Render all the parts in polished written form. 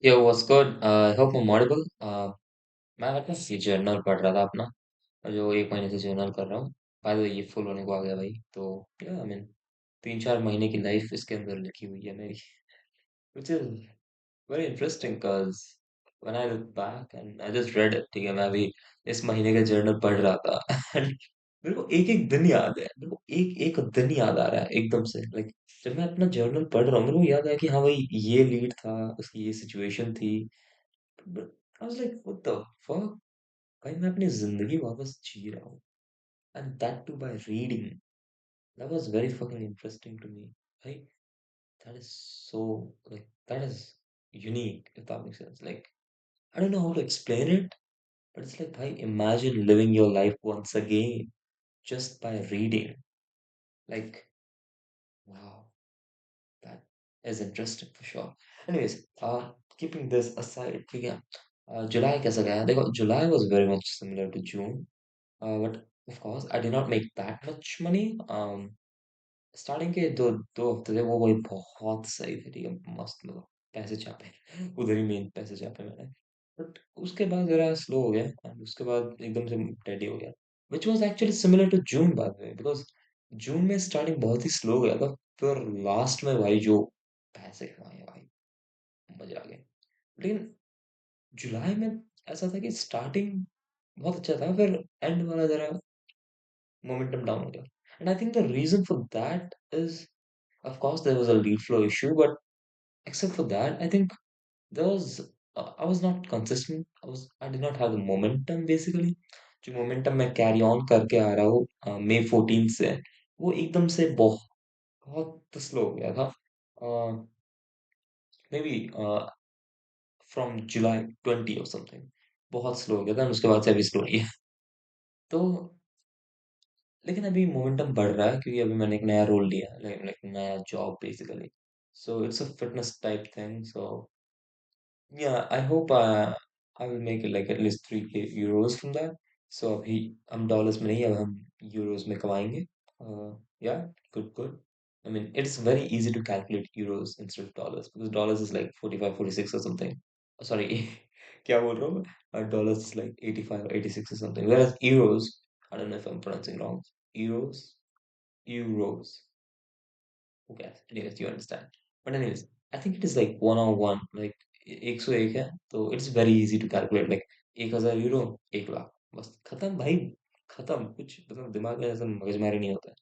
Yo, what's good? I hope I'm audible. मैं अपना ये जर्नल पढ़ रहा था अपना जो 1 महीने से जर्नल कर रहा हूँ। बाय द वे ये फुल होने को आ गया भाई। तो या आई मीन 3-4 महीने की लाइफ इसके अंदर लिखी हुई है मेरी, which is very interesting because when I look back and I just read it, ठीक है, मैं अभी इस महीने का जर्नल पढ़ रहा था and मेरे को एक एक दिन याद है, मेरे को एक एक दिन याद आ रहा है एकदम से, लाइक जब मैं अपना जर्नल पढ़ रहा हूँ मेरे को याद आया कि हाँ भाई ये लीड था, उसकी ये सिचुएशन थी। But I was like, what the fuck? भाई मैं अपनी जिंदगी वापस जी रहा हूँ, and that too by reading. That was very fucking interesting to me. भाई that is so, like, that is unique, if that makes sense. Like, I don't know how to explain it, but it's like, भाई imagine living your life once again just by reading. Like, wow, that is interesting for sure. Anyways, keeping this aside, ठीक है, जुलाई कैसा गया? देखो, जुलाई was very much similar to June. But of course, I did not make that much money. Starting के दो दो हफ्ते थे वो वही बहुत सही थे, ठीक है, मस्त, मतलब पैसे छापे उधर ही मेन पैसे छापे मैंने। बट उसके बाद जरा स्लो हो गया एंड उसके बाद एकदम से टेडी हो गया, which was actually similar to June बात में, बिकॉज जून में स्टार्टिंग बहुत ही स्लो गया था, फिर लास्ट में भाई जो पैसे कमाए भाई, मजा आ गया। लेकिन जुलाई में ऐसा था कि स्टार्टिंग बहुत अच्छा था, फिर एंड वाला जरा momentum down again. And I think the reason for that is, of course, there was a lead flow issue, but except for that, I think there was I was not consistent. I did not have the momentum basically. जो momentum मैं carry on करके आ रहा हूँ मई 14 से, वो एकदम से बहुत स्लो हो गया था। मे बी फ्रॉम जुलाई 20 और समथिंग बहुत स्लो हो गया था, और उसके बाद से अभी स्लो नहीं है। तो लेकिन अभी मोमेंटम बढ़ रहा है क्योंकि अभी मैंने एक नया रोल लिया है, लाइक नया job basically. So it's a fitness type thing, so yeah, I hope I will make it like at least 3K euros from that. So अभी हम डॉलर्स में नहीं, अब हम यूरोस में कमाएंगे। Yeah, good. I mean, it's very easy to calculate euros instead of dollars because dollars is like 45, 46 or something. Sorry, क्या बोल रहा हूँ मैं? Dollars is like 85 or 86 or something. Whereas euros, I don't know if I'm pronouncing wrong. Euros. Who cares? Anyways, you understand. But anyways, I think it is like 101, like 101 है, तो it's very easy to calculate, like 1000 euro 1 lakh, बस खत्म भाई, खत्म, कुछ मतलब दिमाग में ऐसा मगजमारी नहीं होता है।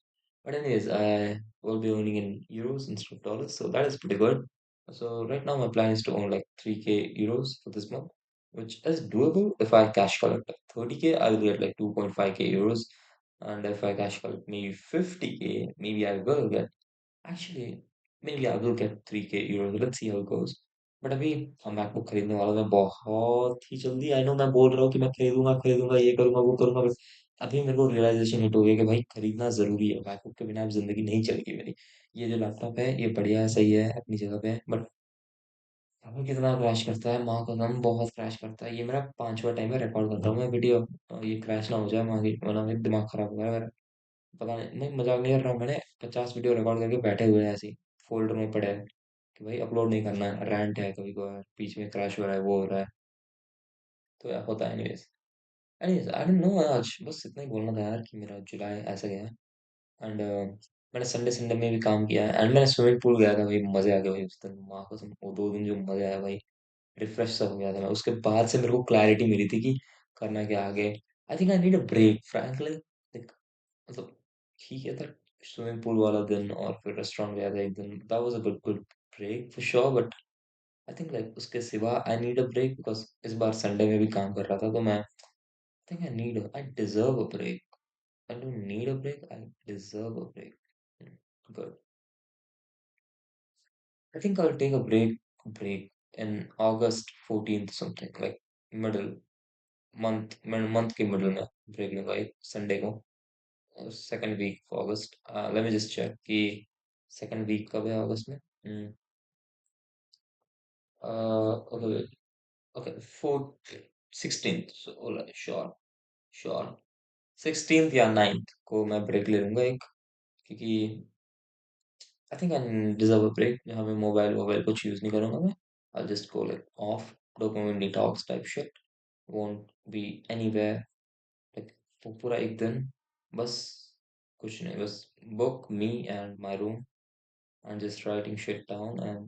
But anyways, I will be earning in euros instead of dollars, so that is pretty good. So right now my plan is to earn like 3K euros for this month, which is doable if I cash collect like 30K, I will get like 2.5K euros. And if I cash collect maybe 50K, maybe I will get, actually, maybe I will get 3K euros. Let's see how it goes. But अभी हम MacBook खरीदने वाला मैं बहुत ही जल्दी, I know मैं बोल रहा हूँ कि मैं खरीदूंगा ये करूंगा वो करूंगा, बट अभी मेरे को रियलाइजेशन हिट हो गया कि भाई खरीदना जरूरी है, मैकबुक के बिना अब जिंदगी नहीं चलेगी मेरी। ये जो लैपटॉप है ये बढ़िया है, सही है, अपनी जगह पे है, बट अब कितना क्रैश करता है, माँ कसम बहुत क्रैश करता है। ये मेरा 5वां टाइम है रिकॉर्ड करता हूँ मैं वीडियो, ये क्रैश ना हो जाए माँ की, वरना मेरा दिमाग खराब हो गया मेरा। पता नहीं, मैं मजाक नहीं कर रहा हूँ, मैंने 50 वीडियो रिकॉर्ड करके बैठे हुए हैं ऐसे ही फोल्डर में पड़े हैं कि भाई अपलोड नहीं करना है, रैंट है कभी कभार बीच में क्रैश हो रहा है, वो हो रहा है, तो यार होता है। एनीवेज आई डोंट नो, आज बस इतना ही बोलना था यार कि मेरा जुलाई ऐसा गया है। एंड मैंने संडे संडे में भी काम किया है, एंड मैंने स्विमिंग पूल गया था भाई, मजे आ गए भाई उस दिन, माँ कसम वो 2 दिन जो मजा आया भाई, रिफ्रेश सा हो गया था मैं, उसके बाद से मेरे को क्लैरिटी मिली थी कि करना क्या आगे। I think I need a break frankly, मतलब ठीक है था स्विमिंग पूल वाला दिन, और फिर रेस्टोरेंट गया था एक दिन, that was a good break for sure, but I think like उसके सिवा I need a break because इस बार संडे में भी काम कर रहा था, तो मैं I think I deserve a break. I don't need a break, I deserve a break. Good. I think I take a break in August 14th something, like middle month के मिडिल में ब्रेक लूंगा एक Sunday को, second week अगस्त। Let me just check कि second week कब है अगस्त में। Okay okay, 16th, sure sure, 16th या 9th को मैं ब्रेक ले लूंगा एक, क्योंकि I think I deserve a break जहाँ मैं मोबाइल मोबाइल कुछ यूज नहीं करूंगा मैं, I'll just go like off dopamine detox type shit. Won't be anywhere like for पूरा एक दिन बस कुछ नहीं बस book me and my room and just writing shit down and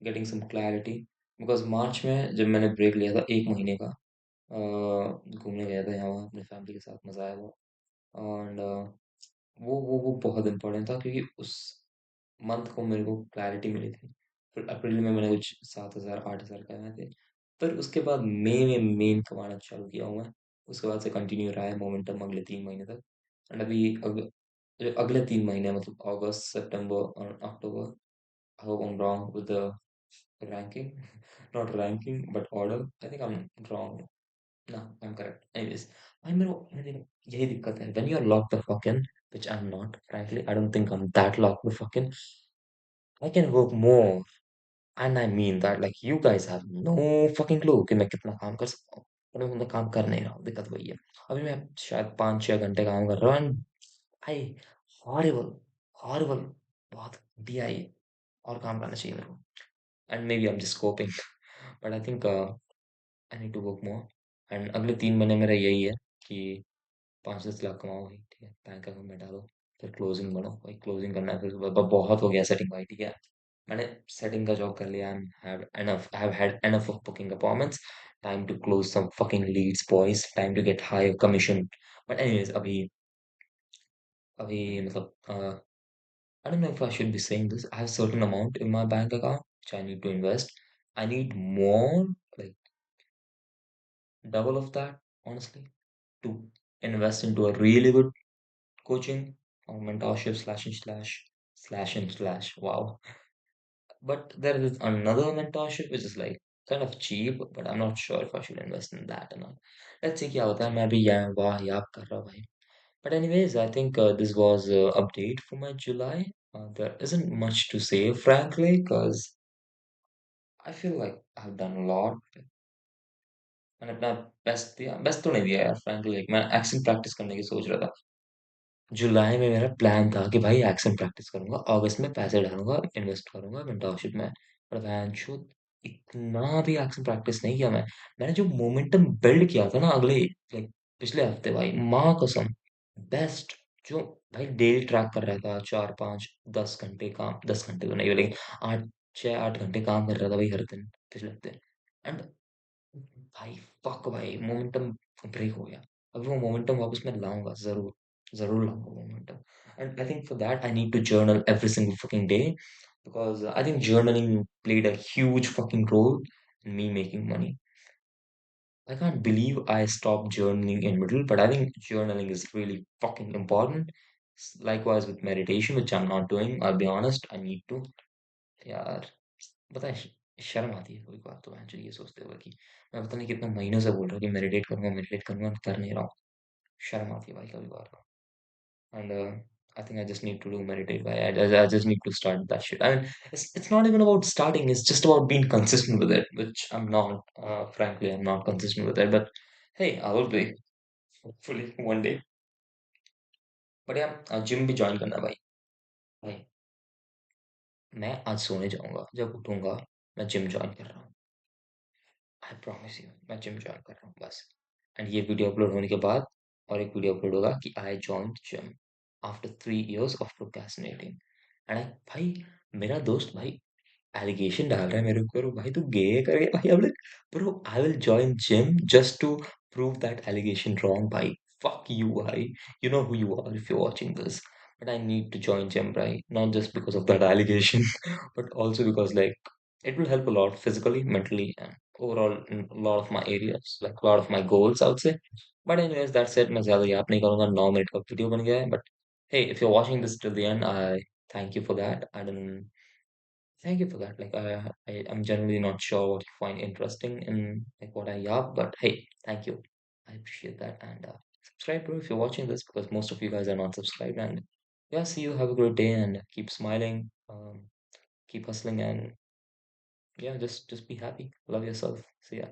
getting some clarity because मार्च में जब मैंने ब्रेक लिया था एक महीने का घूमने गया था यहाँ अपने फैमिली के साथ मजा आया वो एंड वो बहुत इम्पोर्टेंट था क्योंकि उस मंथ को मेरे को क्लैरिटी मिली थी फिर अप्रैल में मैंने कुछ 7,000 8,000 कमाए थे फिर उसके बाद मई में मेन कमाना चालू किया हूँ मैं उसके बाद से कंटिन्यू रहा है मोमेंटम अगले 3 महीने तक एंड अभी जो अगले 3 महीने मतलब अगस्त सितंबर और अक्टूबर I hope I am wrong with the ranking not ranking but order I think I am wrong no, I'm correct. Anyways, भाई मेरे यही दिक्कत है. When you're locked the fuck in, which I'm not, frankly, I don't think I'm that locked the fuck in. I can work more, and I mean that. Like you guys have no fucking clue कि मैं कितना काम कर सकता हूँ. पर मैं काम कर नहीं रहा हूँ. दिक्कत वही है. अभी मैं शायद 5-6 घंटे काम कर रहा हूँ and I horrible, horrible, बहुत घटिया ही है. और काम करना चाहिए मेरे को. And maybe I'm just coping, but I think I need to work more and अगले 3 महीने मेरा यही है कि 5-10 लाख कमाओ भाई ठीक है बैंक अकाउंट में डालो फिर क्लोजिंग बढ़ो भाई क्लोजिंग करना है फिर बहुत हो गया सेटिंग भाई ठीक है मैंने सेटिंग का जॉब कर लिया I have had enough of booking appointments time to close some fucking leads boys time to get high commission but anyways अभी अभी मतलब I don't know if I should be saying this. I have certain amount in my bank account which I need to invest. I need more, like double of that, honestly, to invest into a really good coaching or mentorship slash. Wow. But there is another mentorship which is like kind of cheap, but I'm not sure if I should invest in that or not. Let's see क्या होता है मैं भी यहाँ वाह याद कर रहा हूँ भाई. But anyways, I think this was update for my July. There isn't much to say, frankly, because I feel like I've done a lot. मैंने अपना बेस्ट दिया बेस्ट तो नहीं दिया यार फ्रैंकली लाइक मैं एक्शन प्रैक्टिस करने की सोच रहा था जुलाई में मेरा प्लान था कि भाई एक्शन प्रैक्टिस करूंगा अगस्त में पैसे डालूंगा इन्वेस्ट करूंगा मेंटरशिप में पर वैंशुत इतना भी एक्शन प्रैक्टिस नहीं किया मैंने जो मोमेंटम बिल्ड किया था ना अगले लाइक पिछले हफ्ते भाई माँ कसम बेस्ट जो भाई डेली ट्रैक कर रहा था 4 5 10 घंटे काम 10 घंटे तो नहीं लेकिन 8 6 8 घंटे काम कर रहा था भाई हर दिन पिछले हफ्ते एंड भाई फक भाई मोमेंटम ब्रेक हो गया अभी वो मोमेंटम वापस मैं लाऊंगा जरूर जरूर लाऊंगा momentum and I think for that I need to journal every single fucking day because I think journaling played a huge fucking role in me making money. I can't believe I stopped journaling in middle, but I think journaling is really fucking important. Likewise with meditation, which I'm not doing. I'll be honest, I need to. यार पता है शर्म आती है कोई बात तो मैं ये सोचते हुए कि मैं पता नहीं कितने महीनों से बोल रहा हूँ कि मेडिटेट करूंगा कर नहीं रहा हूँ शर्म आती है भाई कभी बार and I think I just need to do meditate by I just need to start that shit. I mean it's not even about starting, it's just about being consistent with it, which I'm not frankly I'm not consistent with it, but hey I will be hopefully one day. But yeah gym भी join करना है भाई मैं आज सोने जाऊंगा जब उठूंगा मैं जिम ज्वाइन कर रहा हूँ आई प्रॉमिस यू मैं जिम जॉइन कर रहा हूँ बस एंड ये वीडियो अपलोड होने के बाद और एक वीडियो अपलोड होगा कि I join gym after 3 years of procrastinating and I भाई मेरा दोस्त भाई एलिगेशन डाल रहा है मेरे ऊपर भाई तू गे करके भाई अब bro I will join gym just to prove that allegation wrong भाई fuck you भाई you know who you are if you're watching this but I need to join gym right not just because of that allegation but also because like it will help a lot physically mentally and overall in a lot of my areas like a lot of my goals I would say but anyways that's it मैं ज़्यादा याद नहीं करूँगा 9 minute का video बन गया है but hey if you're watching this till the end I thank you for that I don't thank you for that. Like I'm generally not sure what you find interesting in like what I yap, but hey, thank you. I appreciate that. And subscribe bro if you're watching this because most of you guys are not subscribed. And yeah, see you. Have a great day and keep smiling. Keep hustling and yeah, just be happy. Love yourself. See ya.